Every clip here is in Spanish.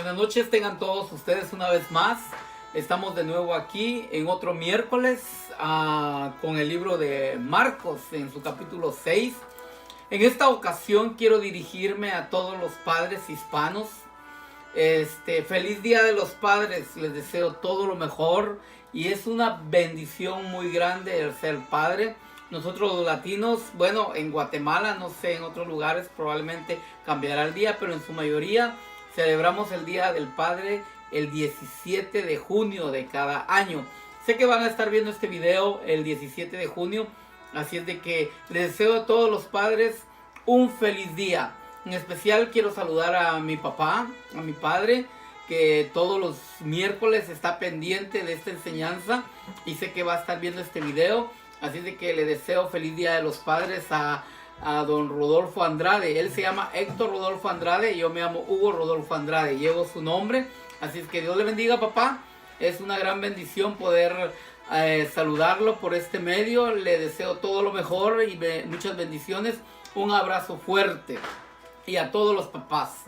Buenas noches, tengan todos ustedes una vez más. Estamos de nuevo aquí en otro miércoles con el libro de Marcos en su capítulo 6. En esta ocasión quiero dirigirme a todos los padres hispanos. Feliz Día de los Padres, les deseo todo lo mejor y es una bendición muy grande el ser padre. Nosotros los latinos, bueno, en Guatemala, no sé, en otros lugares probablemente cambiará el día, pero en su mayoría celebramos el Día del Padre el 17 de junio de cada año. Sé que van a estar viendo este video el 17 de junio, así es de que les deseo a todos los padres un feliz día. En especial quiero saludar a mi papá, a mi padre, que todos los miércoles está pendiente de esta enseñanza y sé que va a estar viendo este video. Así de que le deseo feliz Día de los Padres a don Rodolfo Andrade. Él se llama Héctor Rodolfo Andrade y yo me llamo Hugo Rodolfo Andrade. Llevo su nombre. Así es que Dios le bendiga, papá. Es una gran bendición poder saludarlo por este medio. Le deseo todo lo mejor y muchas bendiciones. Un abrazo fuerte. Y a todos los papás.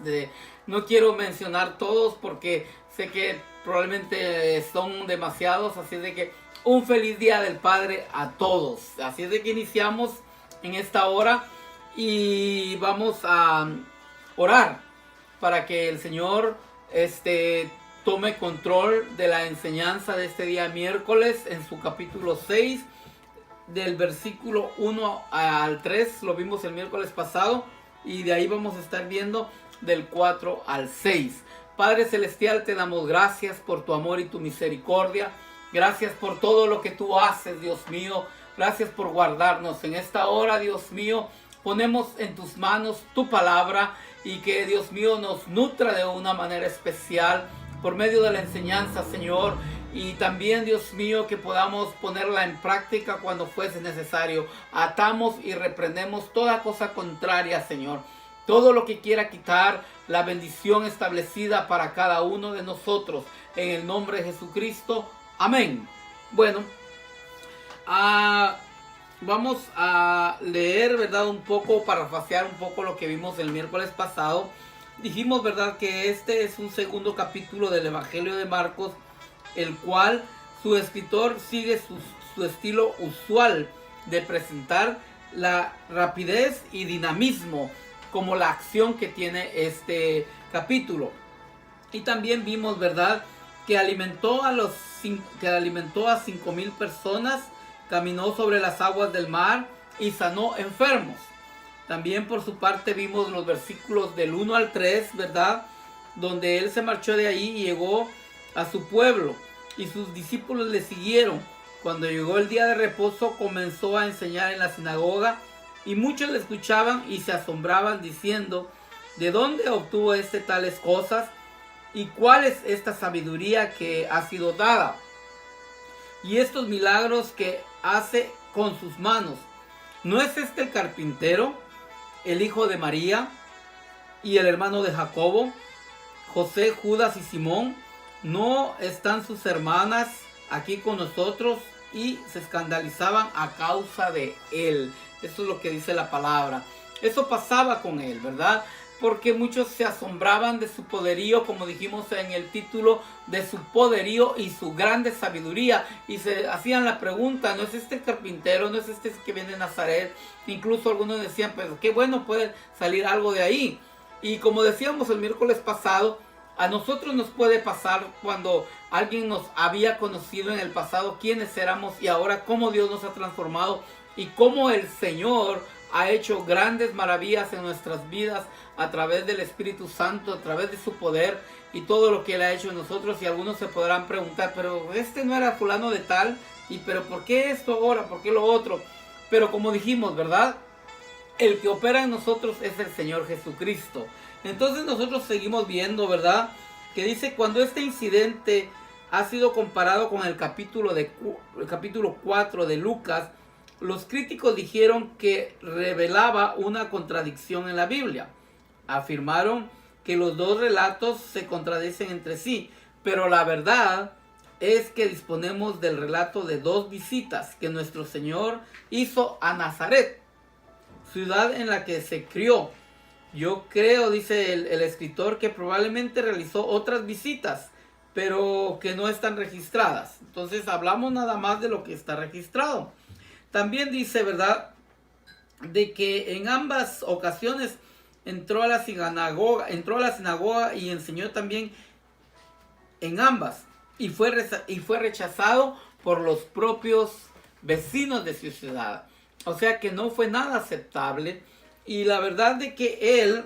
No quiero mencionar todos porque sé que probablemente son demasiados. Así de que un feliz Día del Padre a todos. Así es de que iniciamos en esta hora y vamos a orar para que el Señor tome control de la enseñanza de este día miércoles en su capítulo 6 del versículo 1 al 3. Lo vimos el miércoles pasado y de ahí vamos a estar viendo del 4 al 6. Padre Celestial, te damos gracias por tu amor y tu misericordia. Gracias por todo lo que tú haces, Dios mío. Gracias por guardarnos. En esta hora, Dios mío, ponemos en tus manos tu palabra y que, Dios mío, nos nutra de una manera especial por medio de la enseñanza, Señor. Y también, Dios mío, que podamos ponerla en práctica cuando fuese necesario. Atamos y reprendemos toda cosa contraria, Señor. Todo lo que quiera quitar la bendición establecida para cada uno de nosotros. En el nombre de Jesucristo. Amén. Bueno, vamos a leer, ¿verdad? Un poco, parafrasear un poco lo que vimos el miércoles pasado. Dijimos, ¿verdad? Que este es un segundo capítulo del Evangelio de Marcos, el cual su escritor sigue su estilo usual de presentar la rapidez y dinamismo como la acción que tiene este capítulo. Y también vimos, ¿verdad? Que alimentó a 5,000 personas, caminó sobre las aguas del mar y sanó enfermos. También por su parte vimos los versículos del 1 al 3, ¿verdad? Donde él se marchó de ahí y llegó a su pueblo y sus discípulos le siguieron. Cuando llegó el día de reposo comenzó a enseñar en la sinagoga y muchos le escuchaban y se asombraban diciendo: ¿de dónde obtuvo tales cosas? ¿Y cuál es esta sabiduría que ha sido dada? Y estos milagros que hace con sus manos. ¿No es este el carpintero, el hijo de María y el hermano de Jacobo, José, Judas y Simón? ¿No están sus hermanas aquí con nosotros? Y se escandalizaban a causa de él. Eso es lo que dice la palabra. Eso pasaba con él, ¿verdad? Porque muchos se asombraban de su poderío, como dijimos en el título, de su poderío y su grande sabiduría. Y se hacían la pregunta: ¿no es este el carpintero? ¿No es este que viene de Nazaret? Incluso algunos decían: pues qué bueno, puede salir algo de ahí. Y como decíamos el miércoles pasado, a nosotros nos puede pasar cuando alguien nos había conocido en el pasado quiénes éramos y ahora cómo Dios nos ha transformado y cómo el Señor ha hecho grandes maravillas en nuestras vidas a través del Espíritu Santo, a través de su poder y todo lo que Él ha hecho en nosotros. Y algunos se podrán preguntar: pero no era fulano de tal, y pero ¿por qué esto ahora? ¿Por qué lo otro? Pero como dijimos, ¿verdad? El que opera en nosotros es el Señor Jesucristo. Entonces nosotros seguimos viendo, ¿verdad? Que dice: cuando este incidente ha sido comparado con el capítulo 4 de Lucas, los críticos dijeron que revelaba una contradicción en la Biblia. Afirmaron que los dos relatos se contradicen entre sí, pero la verdad es que disponemos del relato de dos visitas que nuestro Señor hizo a Nazaret, ciudad en la que se crió, Yo creo, dice el escritor, que probablemente realizó otras visitas, pero que no están registradas. Entonces hablamos nada más de lo que está registrado. También dice, ¿verdad?, de que en ambas ocasiones entró a la sinagoga y enseñó también en ambas. Y fue rechazado por los propios vecinos de su ciudad. O sea que no fue nada aceptable. Y la verdad de que él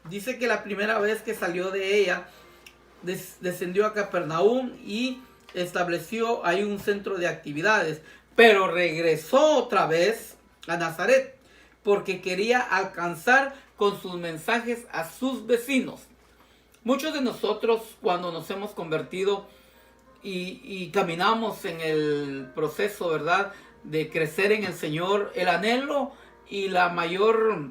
dice que la primera vez que salió de ella, descendió a Capernaum y estableció ahí un centro de actividades. Pero regresó otra vez a Nazaret porque quería alcanzar con sus mensajes a sus vecinos. Muchos de nosotros, cuando nos hemos convertido y caminamos en el proceso, ¿verdad?, de crecer en el Señor, el anhelo y la mayor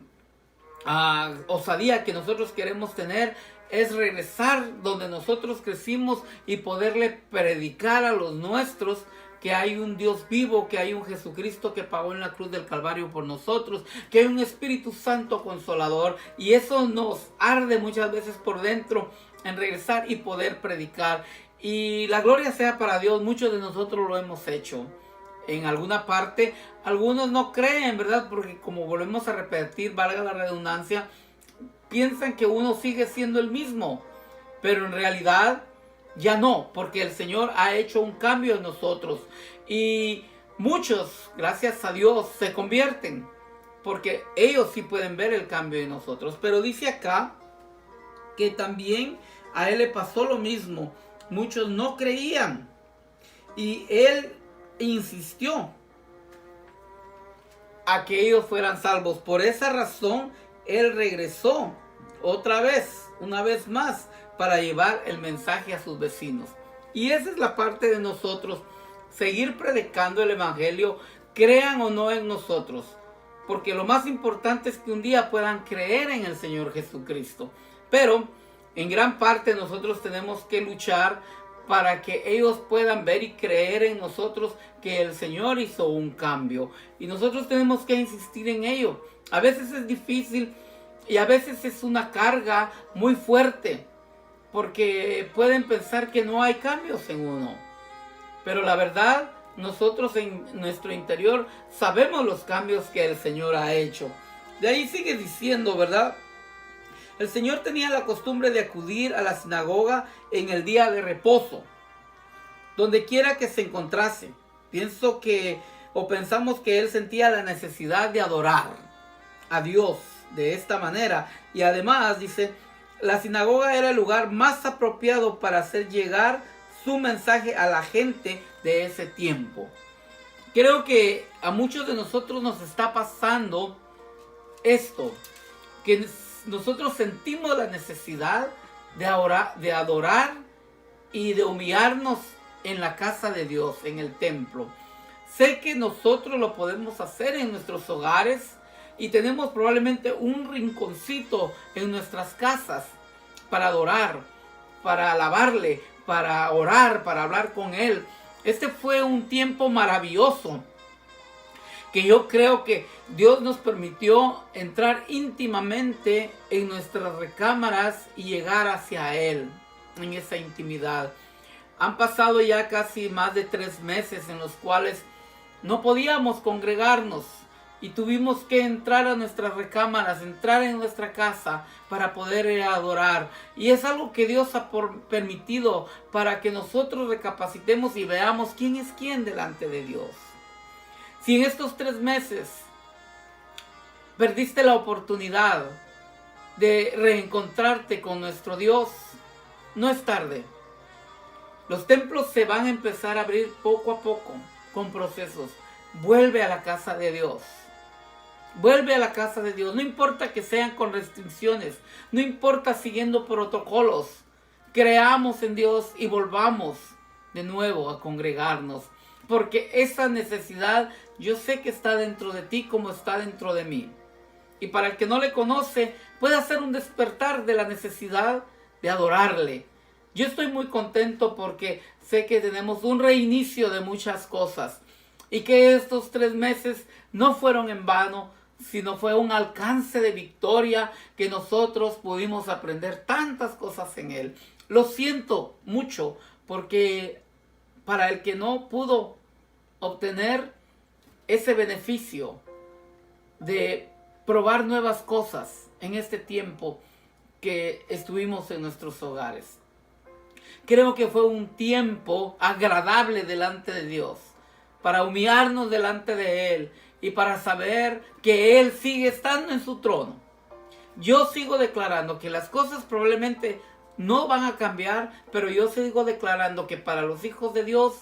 osadía que nosotros queremos tener es regresar donde nosotros crecimos y poderle predicar a los nuestros que hay un Dios vivo, que hay un Jesucristo que pagó en la cruz del Calvario por nosotros, que hay un Espíritu Santo consolador, y eso nos arde muchas veces por dentro en regresar y poder predicar. Y la gloria sea para Dios, muchos de nosotros lo hemos hecho. En alguna parte, algunos no creen, ¿verdad? Porque como volvemos a repetir, valga la redundancia, piensan que uno sigue siendo el mismo, pero en realidad ya no, porque el Señor ha hecho un cambio en nosotros y muchos, gracias a Dios, se convierten, porque ellos sí pueden ver el cambio en nosotros. Pero dice acá que también a él le pasó lo mismo, muchos no creían y él insistió a que ellos fueran salvos. Por esa razón él regresó otra vez, una vez más, para llevar el mensaje a sus vecinos. Y esa es la parte de nosotros, seguir predicando el evangelio, crean o no en nosotros, porque lo más importante es que un día puedan creer en el Señor Jesucristo. Pero en gran parte nosotros tenemos que luchar para que ellos puedan ver y creer en nosotros que el Señor hizo un cambio. Y nosotros tenemos que insistir en ello. A veces es difícil y a veces es una carga muy fuerte, porque pueden pensar que no hay cambios en uno. Pero la verdad, nosotros en nuestro interior sabemos los cambios que el Señor ha hecho. De ahí sigue diciendo, ¿verdad? El Señor tenía la costumbre de acudir a la sinagoga en el día de reposo, donde quiera que se encontrase. Pensamos que Él sentía la necesidad de adorar a Dios de esta manera. Y además, dice, la sinagoga era el lugar más apropiado para hacer llegar su mensaje a la gente de ese tiempo. Creo que a muchos de nosotros nos está pasando esto, que nosotros sentimos la necesidad de adorar y de humillarnos en la casa de Dios, en el templo. Sé que nosotros lo podemos hacer en nuestros hogares y tenemos probablemente un rinconcito en nuestras casas para adorar, para alabarle, para orar, para hablar con Él. Este fue un tiempo maravilloso que yo creo que Dios nos permitió entrar íntimamente en nuestras recámaras y llegar hacia Él en esa intimidad. Han pasado ya casi más de 3 meses en los cuales no podíamos congregarnos y tuvimos que entrar a nuestras recámaras, entrar en nuestra casa para poder adorar. Y es algo que Dios ha permitido para que nosotros recapacitemos y veamos quién es quién delante de Dios. Si en estos 3 meses perdiste la oportunidad de reencontrarte con nuestro Dios, no es tarde. Los templos se van a empezar a abrir poco a poco, con procesos. Vuelve a la casa de Dios. Vuelve a la casa de Dios. No importa que sean con restricciones. No importa siguiendo protocolos. Creamos en Dios y volvamos de nuevo a congregarnos. Porque esa necesidad yo sé que está dentro de ti como está dentro de mí. Y para el que no le conoce, puede hacer un despertar de la necesidad de adorarle. Yo estoy muy contento porque sé que tenemos un reinicio de muchas cosas y que estos 3 meses no fueron en vano, sino fue un alcance de victoria que nosotros pudimos aprender tantas cosas en él. Lo siento mucho porque para el que no pudo obtener ese beneficio de probar nuevas cosas en este tiempo que estuvimos en nuestros hogares. Creo que fue un tiempo agradable delante de Dios, para humillarnos delante de Él y para saber que Él sigue estando en su trono. Yo sigo declarando que las cosas probablemente no van a cambiar, pero yo sigo declarando que para los hijos de Dios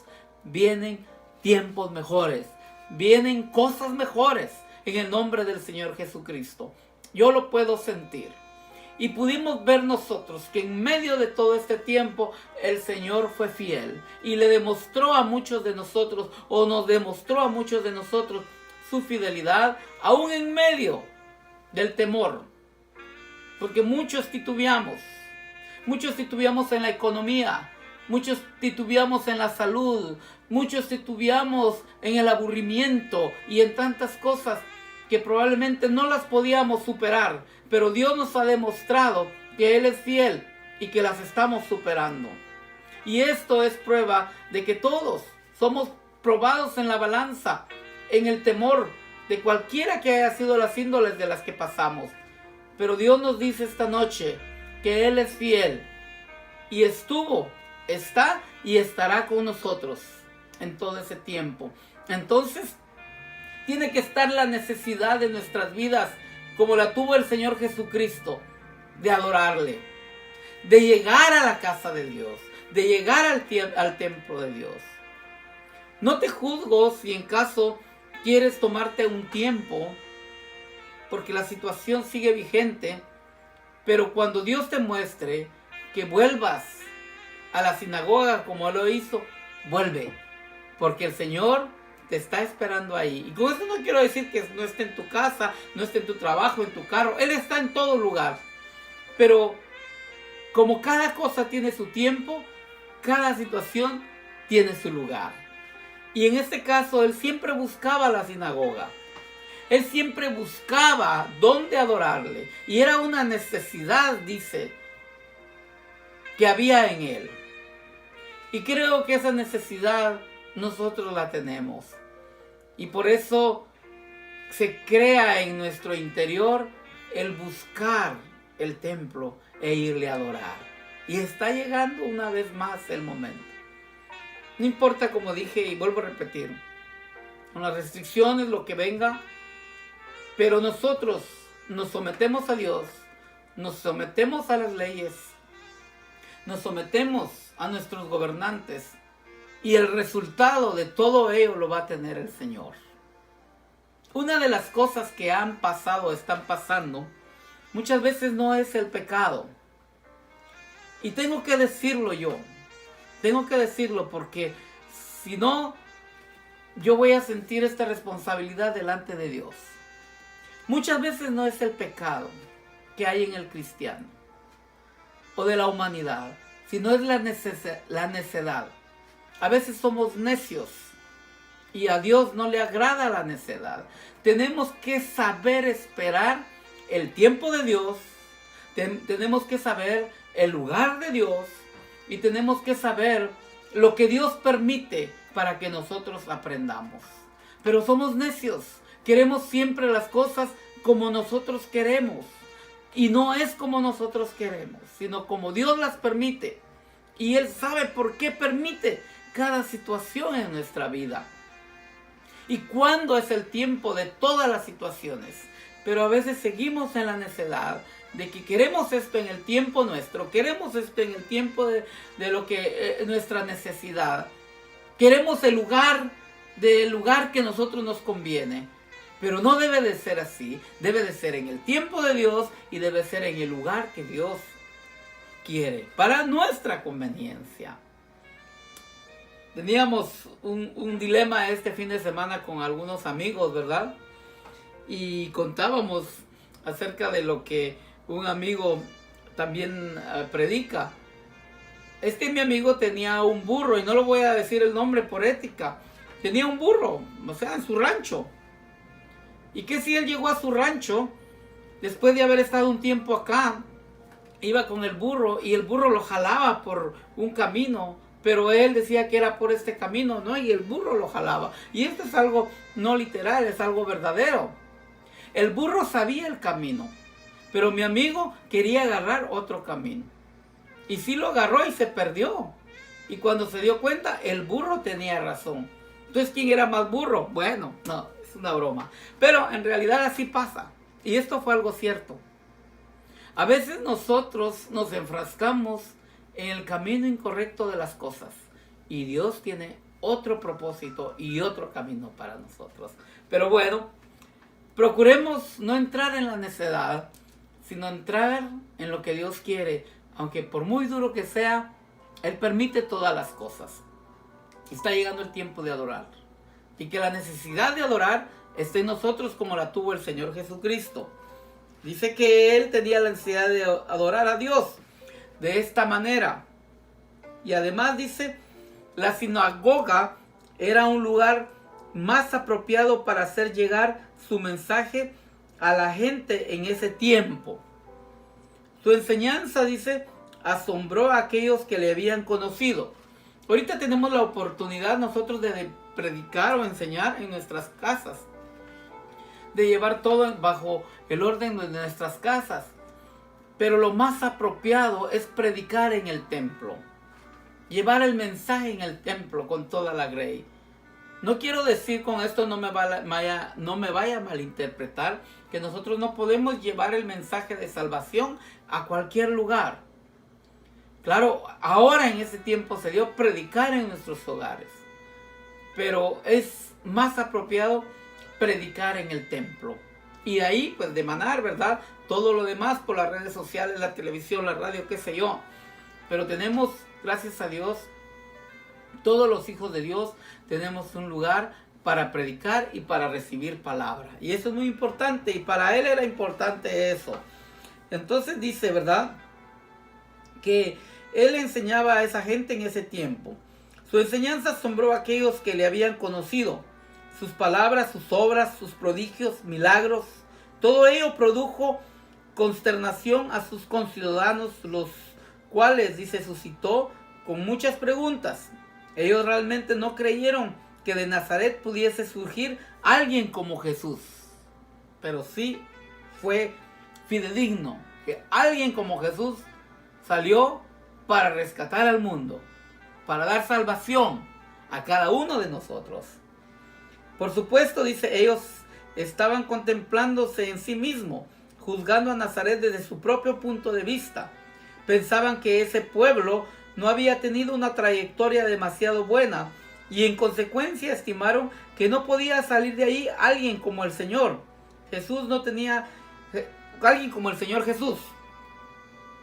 vienen tiempos mejores, vienen cosas mejores en el nombre del Señor Jesucristo. Yo lo puedo sentir. Y pudimos ver nosotros que en medio de todo este tiempo el Señor fue fiel y le demostró a muchos de nosotros, o nos demostró a muchos de nosotros, su fidelidad, aún en medio del temor. Porque muchos titubeamos en la economía, muchos titubeamos en la salud, muchos titubeamos en el aburrimiento y en tantas cosas que probablemente no las podíamos superar, pero Dios nos ha demostrado que Él es fiel y que las estamos superando. Y esto es prueba de que todos somos probados en la balanza, en el temor de cualquiera que haya sido las índoles de las que pasamos. Pero Dios nos dice esta noche que Él es fiel y estuvo, está y estará con nosotros en todo ese tiempo. Entonces, tiene que estar la necesidad de nuestras vidas, como la tuvo el Señor Jesucristo, de adorarle, de llegar a la casa de Dios, de llegar al templo de Dios. No te juzgo si en caso quieres tomarte un tiempo, porque la situación sigue vigente, pero cuando Dios te muestre que vuelvas a la sinagoga como lo hizo, vuelve, porque el Señor te está esperando ahí. Y con eso no quiero decir que no esté en tu casa, no esté en tu trabajo, en tu carro. Él está en todo lugar. Pero como cada cosa tiene su tiempo, cada situación tiene su lugar. Y en este caso, Él siempre buscaba la sinagoga. Él siempre buscaba dónde adorarle. Y era una necesidad, dice, que había en Él. Y creo que esa necesidad nosotros la tenemos. Y por eso se crea en nuestro interior el buscar el templo e irle a adorar. Y está llegando una vez más el momento. No importa, como dije y vuelvo a repetir, con las restricciones, lo que venga, pero nosotros nos sometemos a Dios, nos sometemos a las leyes, nos sometemos a nuestros gobernantes, y el resultado de todo ello lo va a tener el Señor. Una de las cosas que han pasado, están pasando, muchas veces no es el pecado. Y tengo que decirlo yo. Tengo que decirlo porque si no, yo voy a sentir esta responsabilidad delante de Dios. Muchas veces no es el pecado que hay en el cristiano o de la humanidad, sino es la necedad. A veces somos necios y a Dios no le agrada la necedad. Tenemos que saber esperar el tiempo de Dios, tenemos que saber el lugar de Dios y tenemos que saber lo que Dios permite para que nosotros aprendamos. Pero somos necios, queremos siempre las cosas como nosotros queremos y no es como nosotros queremos, sino como Dios las permite. Y Él sabe por qué permite cada situación en nuestra vida. Y cuándo es el tiempo de todas las situaciones. Pero a veces seguimos en la necedad de que queremos esto en el tiempo nuestro. Queremos esto en el tiempo de lo que nuestra necesidad. Queremos el lugar que a nosotros nos conviene. Pero no debe de ser así. Debe de ser en el tiempo de Dios y debe ser en el lugar que Dios quiere. Para nuestra conveniencia. Teníamos un dilema este fin de semana con algunos amigos, ¿verdad? Y contábamos acerca de lo que un amigo también predica. Mi amigo tenía un burro, y no lo voy a decir el nombre por ética. Tenía un burro, o sea, en su rancho. ¿Y qué si él llegó a su rancho, después de haber estado un tiempo acá, iba con el burro y el burro lo jalaba por un camino, pero él decía que era por este camino, ¿no? Y el burro lo jalaba. Y esto es algo no literal, es algo verdadero. El burro sabía el camino, pero mi amigo quería agarrar otro camino. Y sí lo agarró y se perdió. Y cuando se dio cuenta, el burro tenía razón. Entonces, ¿quién era más burro? Bueno, no, es una broma. Pero en realidad así pasa. Y esto fue algo cierto. A veces nosotros nos enfrascamos en el camino incorrecto de las cosas. Y Dios tiene otro propósito y otro camino para nosotros. Pero bueno, procuremos no entrar en la necedad, sino entrar en lo que Dios quiere. Aunque por muy duro que sea, Él permite todas las cosas. Está llegando el tiempo de adorar. Y que la necesidad de adorar esté en nosotros como la tuvo el Señor Jesucristo. Dice que Él tenía la necesidad de adorar a Dios de esta manera. Y además dice, la sinagoga era un lugar más apropiado para hacer llegar su mensaje a la gente en ese tiempo. Su enseñanza, dice, asombró a aquellos que le habían conocido. Ahorita tenemos la oportunidad nosotros de predicar o enseñar en nuestras casas, de llevar todo bajo el orden de nuestras casas. Pero lo más apropiado es predicar en el templo, llevar el mensaje en el templo con toda la grey. No quiero decir con esto, no me vaya a malinterpretar, que nosotros no podemos llevar el mensaje de salvación a cualquier lugar. Claro, ahora en ese tiempo se dio predicar en nuestros hogares, pero es más apropiado predicar en el templo. Y ahí pues demanar, ¿verdad? Todo lo demás por las redes sociales, la televisión, la radio, qué sé yo. Pero tenemos, gracias a Dios, todos los hijos de Dios tenemos un lugar para predicar y para recibir palabra. Y eso es muy importante, y para él era importante eso. Entonces dice, ¿verdad?, que él enseñaba a esa gente en ese tiempo. Su enseñanza asombró a aquellos que le habían conocido. Sus palabras, sus obras, sus prodigios, milagros, todo ello produjo consternación a sus conciudadanos, los cuales, dice, suscitó con muchas preguntas. Ellos realmente no creyeron que de Nazaret pudiese surgir alguien como Jesús. Pero sí fue fidedigno que alguien como Jesús salió para rescatar al mundo, para dar salvación a cada uno de nosotros. Por supuesto, dice, ellos estaban contemplándose en sí mismos, juzgando a Nazaret desde su propio punto de vista. Pensaban que ese pueblo no había tenido una trayectoria demasiado buena y en consecuencia estimaron que no podía salir de ahí alguien como el Señor. Alguien como el Señor Jesús.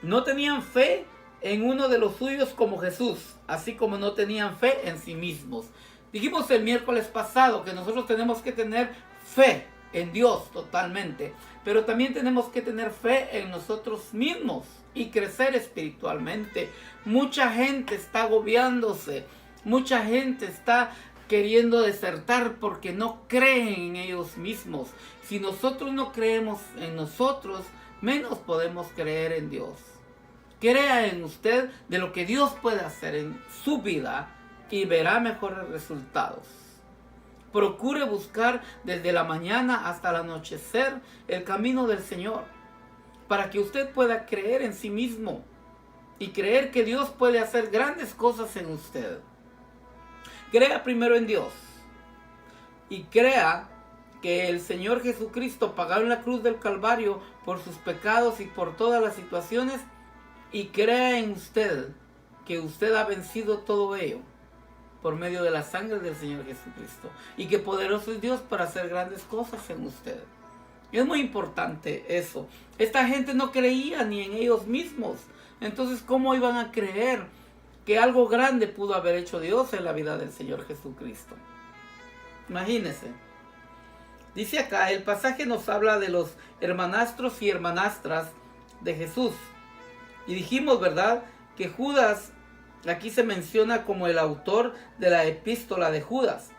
No tenían fe en uno de los suyos como Jesús, así como no tenían fe en sí mismos. Dijimos el miércoles pasado que nosotros tenemos que tener fe en Dios totalmente, pero también tenemos que tener fe en nosotros mismos y crecer espiritualmente. Mucha gente está agobiándose, mucha gente está queriendo desertar porque no creen en ellos mismos. Si nosotros no creemos en nosotros, menos podemos creer en Dios. Crea en usted de lo que Dios puede hacer en su vida y verá mejores resultados. Procure buscar desde la mañana hasta el anochecer el camino del Señor, para que usted pueda creer en sí mismo y creer que Dios puede hacer grandes cosas en usted. Crea primero en Dios y crea que el Señor Jesucristo pagó en la cruz del Calvario por sus pecados y por todas las situaciones, y crea en usted que usted ha vencido todo ello por medio de la sangre del Señor Jesucristo, y que poderoso es Dios para hacer grandes cosas en usted. Es muy importante eso. Esta gente no creía ni en ellos mismos. Entonces, ¿cómo iban a creer que algo grande pudo haber hecho Dios en la vida del Señor Jesucristo? Imagínense. Dice acá, el pasaje nos habla de los hermanastros y hermanastras de Jesús. Y dijimos, ¿verdad?, que Judas aquí se menciona como el autor de la epístola de Judas.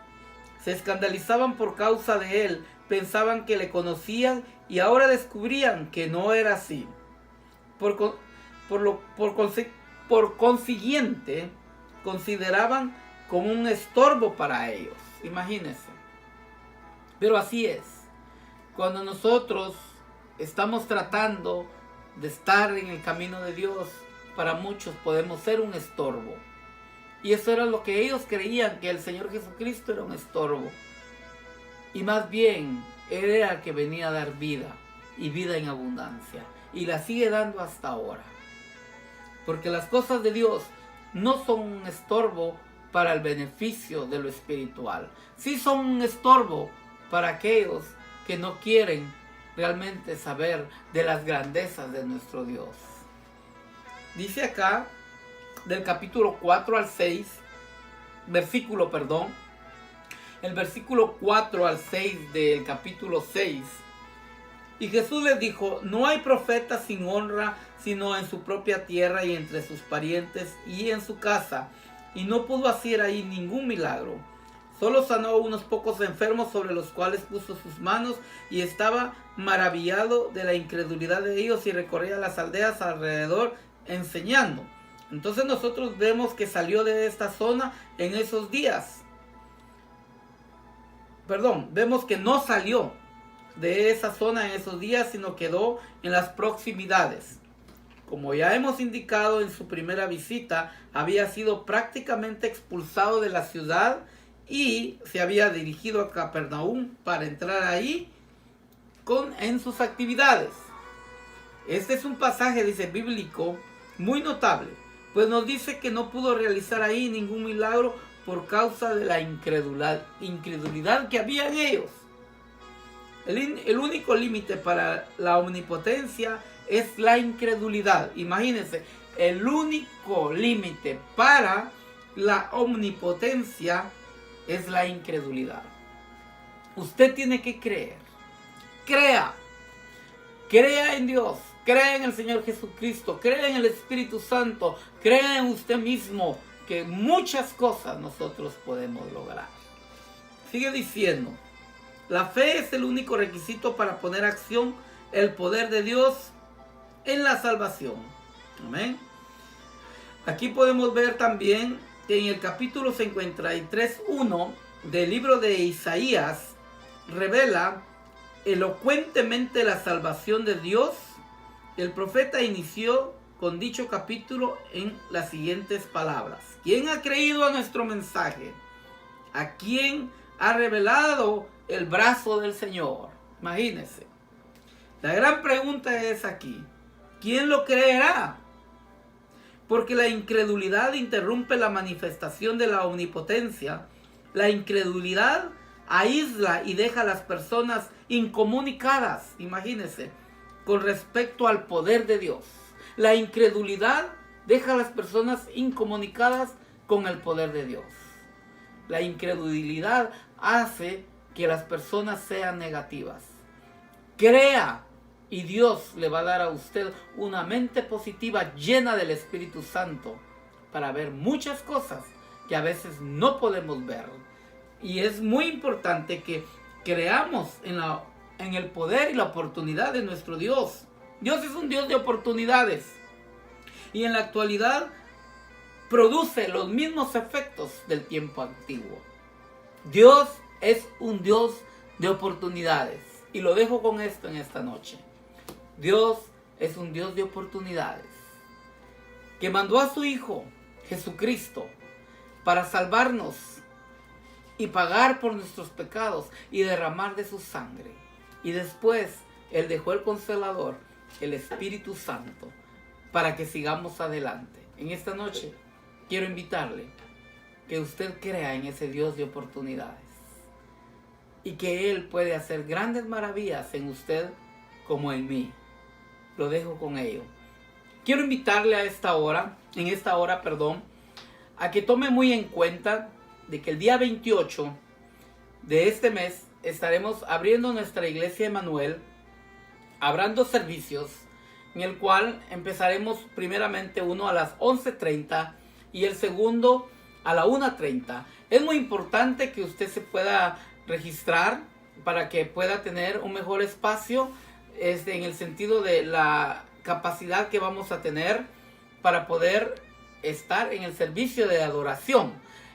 se escandalizaban por causa de él, pensaban que le conocían y ahora descubrían que no era así. Por consiguiente, consideraban como un estorbo para ellos. Imagínense. Pero así es. Cuando nosotros estamos tratando de estar en el camino de Dios, para muchos podemos ser un estorbo. Y eso era lo que ellos creían, que el Señor Jesucristo era un estorbo. Y más bien, Él era el que venía a dar vida, y vida en abundancia. Y la sigue dando hasta ahora. Porque las cosas de Dios no son un estorbo para el beneficio de lo espiritual. Sí son un estorbo para aquellos que no quieren realmente saber de las grandezas de nuestro Dios. Dice acá, del capítulo 4 al 6, el versículo 4 al 6 del capítulo 6. Y Jesús les dijo: no hay profeta sin honra, sino en su propia tierra y entre sus parientes y en su casa. Y no pudo hacer ahí ningún milagro. Solo sanó a unos pocos enfermos sobre los cuales puso sus manos, y estaba maravillado de la incredulidad de ellos y recorría las aldeas alrededor enseñando. Entonces nosotros vemos que salió de esta zona en esos días. Vemos que no salió de esa zona en esos días, sino quedó en las proximidades. Como ya hemos indicado en su primera visita, había sido prácticamente expulsado de la ciudad y se había dirigido a Capernaum para entrar ahí en sus actividades. Este es un pasaje, dice, bíblico muy notable, pues nos dice que no pudo realizar ahí ningún milagro por causa de la incredulidad que había en ellos. El único límite para la omnipotencia es la incredulidad. Imagínense, el único límite para la omnipotencia es la incredulidad. Usted tiene que creer. Crea en Dios, crea en el Señor Jesucristo, crea en el Espíritu Santo, crea en usted mismo, que muchas cosas nosotros podemos lograr. Sigue diciendo: la fe es el único requisito para poner a acción el poder de Dios en la salvación. Amén. Aquí podemos ver también que en el capítulo 53:1 del libro de Isaías revela elocuentemente la salvación de Dios. El profeta inició con dicho capítulo en las siguientes palabras: ¿quién ha creído a nuestro mensaje? ¿A quién ha revelado el brazo del Señor? Imagínense. La gran pregunta es aquí: ¿quién lo creerá? Porque la incredulidad interrumpe la manifestación de la omnipotencia. La incredulidad aísla y deja a las personas incomunicadas, imagínense, con respecto al poder de Dios. La incredulidad deja a las personas incomunicadas con el poder de Dios. La incredulidad hace que las personas sean negativas. Crea y Dios le va a dar a usted una mente positiva llena del Espíritu Santo para ver muchas cosas que a veces no podemos ver. Y es muy importante que creamos en el poder y la oportunidad de nuestro Dios. Dios es un Dios de oportunidades. Y en la actualidad produce los mismos efectos del tiempo antiguo. Dios es un Dios de oportunidades. Y lo dejo con esto en esta noche. Dios es un Dios de oportunidades, que mandó a su Hijo Jesucristo para salvarnos y pagar por nuestros pecados y derramar de su sangre. Y después Él dejó el Consolador, el Espíritu Santo, para que sigamos adelante. En esta noche quiero invitarle que usted crea en ese Dios de oportunidades y que Él puede hacer grandes maravillas en usted como en mí. Lo dejo con ello. Quiero invitarle en esta hora, a que tome muy en cuenta de que el día 28 de este mes estaremos abriendo nuestra iglesia Emanuel, habrán 2 servicios, en el cual empezaremos primeramente uno a las 11:30 y el segundo a la 1:30. Es muy importante que usted se pueda registrar para que pueda tener un mejor espacio en el sentido de la capacidad que vamos a tener para poder estar en el servicio de adoración.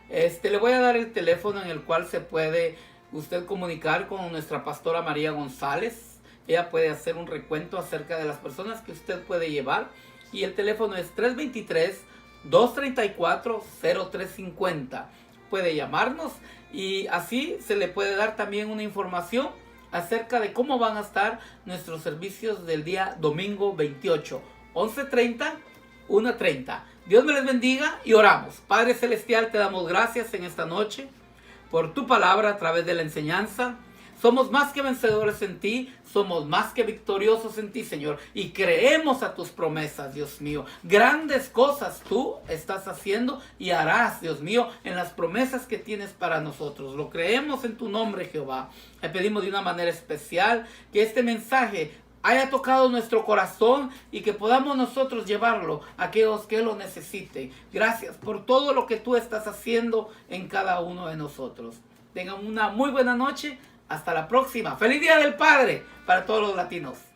Le voy a dar el teléfono en el cual se puede usted comunicar con nuestra pastora María González. Ella puede hacer un recuento acerca de las personas que usted puede llevar. Y el teléfono es 323-234-0350. Puede llamarnos y así se le puede dar también una información acerca de cómo van a estar nuestros servicios del día domingo 28, 11:30, 1:30. Dios me les bendiga y oramos. Padre Celestial, te damos gracias en esta noche por tu palabra a través de la enseñanza. Somos más que vencedores en ti, somos más que victoriosos en ti, Señor. Y creemos a tus promesas, Dios mío. Grandes cosas tú estás haciendo y harás, Dios mío, en las promesas que tienes para nosotros. Lo creemos en tu nombre, Jehová. Le pedimos de una manera especial que este mensaje haya tocado nuestro corazón y que podamos nosotros llevarlo a aquellos que lo necesiten. Gracias por todo lo que tú estás haciendo en cada uno de nosotros. Tengan una muy buena noche. Hasta la próxima. ¡Feliz Día del Padre para todos los latinos!